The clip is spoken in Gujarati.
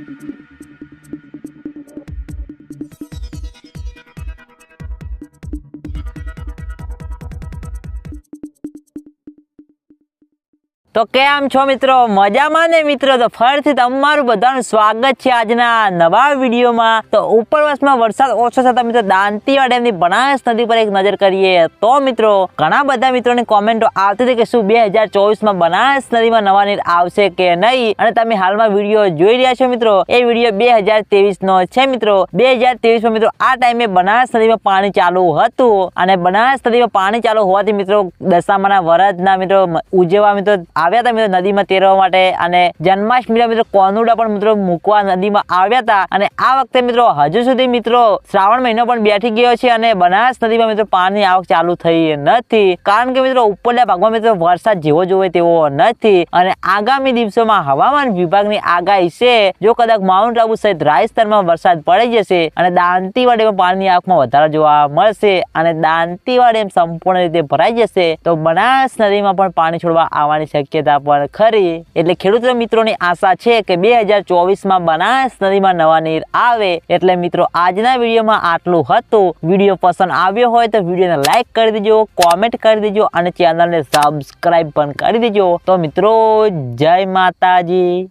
તો કેમ છો મિત્રો, મજામાં ને મિત્રો? તો ફરીથી તમારું બધાનું સ્વાગત છે આજના નવા વિડીયોમાં। તો ઉપરવાસમાં વરસાદ ઓછો થતા મિત્રો દાંતીવાડા ડેમની બનાસ નદી પર એક નજર કરીએ તો મિત્રો ઘણા બધા મિત્રોની કોમેન્ટો આવતી હતી કે શું 2024માં બનાસ નદીમાં નવા નીર આવશે કે નહીં, અને તમે હાલમાં વિડીયો જોઈ રહ્યા છો મિત્રો, એ વિડીયો 2023નો છે મિત્રો। 2023માં મિત્રો આ ટાઈમે બનાસ નદીમાં પાણી ચાલુ હતું, અને બનાસ નદીમાં પાણી ચાલુ હોવાથી મિત્રો દશામાના વરદના મિત્રો ઉજવવા મિત્રો આવ્યા હતા મિત્રો નદીમાં તેરવા માટે, અને જન્માષ્ટમીના મિત્રો કોનુડા પણ મિત્રો મૂકવા નદીમાં આવ્યા હતા। અને આ વખતે મિત્રો હજુ સુધી મિત્રો શ્રાવણ મહિનો પણ બેઠી ગયો છે અને બનાસ નદીમાં મિત્રો પાણી આવક ચાલુ થઈ નથી, કારણ કે મિત્રો ઉપરના ભાગમાં મિત્રો વરસાદ જેવો જોવે તેવો નથી। અને આગામી દિવસોમાં હવામાન વિભાગની આગાહી છે, જો કદાચ માઉન્ટ આબુ સહિત રાજસ્થાનમાં વરસાદ પડી જશે અને દાંતીવાડા ડેમમાં પાણીની આવકમાં વધારો જોવા મળશે અને દાંતીવાડા ડેમ સંપૂર્ણ રીતે ભરાઈ જશે, તો બનાસ નદીમાં પણ પાણી છોડવા આવવાની શક્યતા પણ ખરી। એટલે ખેડૂત મિત્રોની આશા છે કે 2024માં બનાસ નદીમાં નવા નીર આવે। એટલે મિત્રો આજના વિડીયોમાં આટલું હતું। વિડીયો પસંદ આવ્યો હોય તો વિડીયોને લાઈક કરી દેજો, કોમેન્ટ કરી દેજો અને ચેનલને સબસ્ક્રાઇબ પણ કરી દેજો। તો મિત્રો જય માતાજી।